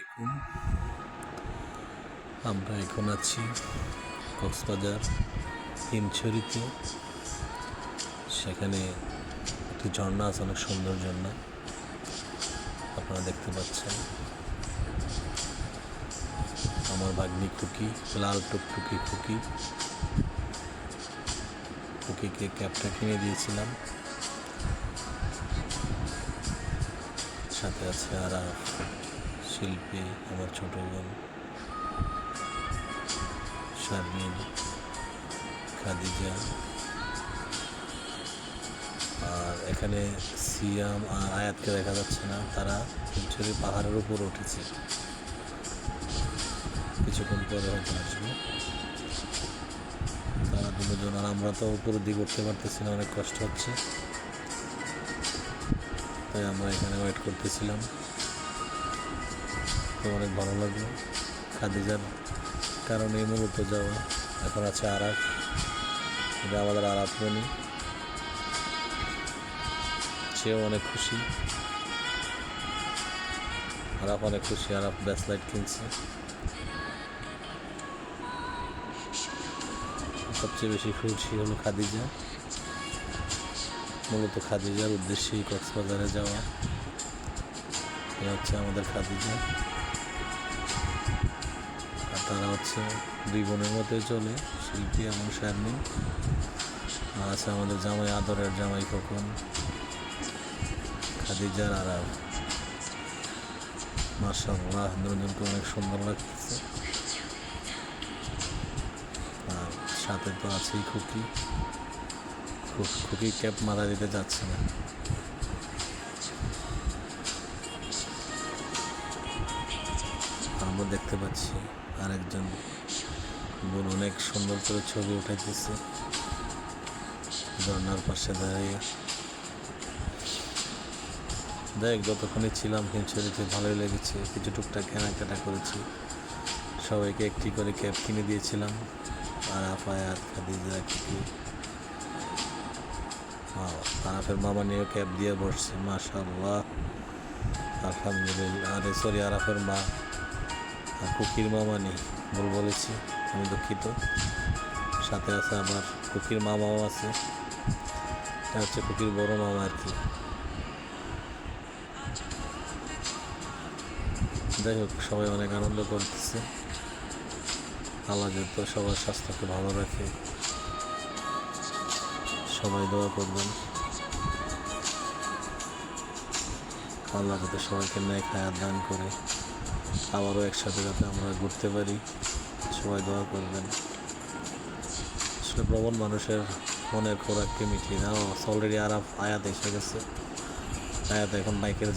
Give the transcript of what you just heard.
আলাইকুম। আমরা এখন আছি কক্সবাজার হিমছড়িতে। সেখানে একটি ঝর্ণা আছে, অনেক সুন্দর ঝর্ণা আপনারা দেখতে পাচ্ছেন। আমার ভাগ্নি খুকি, লাল টুকটুকি খুকিকে ক্যাবটা কিনে দিয়েছিলাম। সাথে আছে আরাফ, শিল্পী, আমার ছোট বোন শারমিন, খাদিজা। আর এখানে সিয়াম আর আয়াতকে দেখা যাচ্ছে না, তারা হিমছড়ি পাহাড়ের উপর উঠেছে। কিছুক্ষণ পরে হয়তো আসবে তারা দুজন। আর আমরা তো উপরের দিকে উঠতে পারতেছি না, অনেক কষ্ট হচ্ছে, তাই আমরা এখানে ওয়েট করতেছিলাম। তো অনেক ভালো লাগলো খাদিজার কারণে মূলত যাওয়া। এখন আছে আরাফ, এটা আমাদের আরাফ মনি, সেও অনেক খুশি। আরাফ অনেক খুশি, আরাফ ব্রেসলেট কিনছে। সবচেয়ে বেশি খুশি হলো খাদিজা। মূলত খাদিজার উদ্দেশ্যেই কক্সবাজারে যাওয়া। এ হচ্ছে আমাদের খাদিজা, আর তারা হচ্ছে দুই বোনের মতোই চলে, শিল্পী এবং শারমিন। আর আছে আমাদের জামাই, আদরের জামাই খোকন, খাদিজার আরাফ। মাশাআল্লাহ, দুজনকে অনেক সুন্দর লাগতেছে। আর সাথে তো আছেই খুকি। খুকি ক্যাপ মারা দিতে যাচ্ছে না। আমরা দেখতে পাচ্ছি আরেকজন বোন অনেক সুন্দর করে ছবি উঠাইতেছে ঝর্নার পাশে দাঁড়িয়ে। দেখ, যতক্ষণই ছিলাম হিমছড়িতে ভালোই লেগেছে। কিছু টুকটাক কেনাকাটা করেছি, সবাইকে একটি করে ক্যাব কিনে দিয়েছিলাম। আর আয়াত, খাদিজা, খুকি, আরাফের মামা নিয়েও ক্যাব দিয়ে বসছে। মাশাআল্লাহ, আলহামদুলিল্লাহ। আরে সরি, আরাফের মা আর খুকির মামা নেই, ভুল বলেছি, আমি দুঃখিত। সাথে আছে আবার খুকির মামাও আছে, এটা হচ্ছে খুকির বড় মামা আর কি। যাই হোক, সবাই অনেক আনন্দ করতেছে। আল্লাহ যত সবার স্বাস্থ্যকে ভালো রাখে, সবাই দোয়া করবেন। আল্লাহ যাতে সবাইকে নেক হায়াত দান করে, আবারও একসাথে যাতে আমরা ঘুরতে পারি, সবাই দোয়া করবেন। আসলে প্রবল মানুষের মনের খোরাককে মিটিয়ে না। অলরেডি আয়াত এসে গেছে। আয়াত এখন বাইকের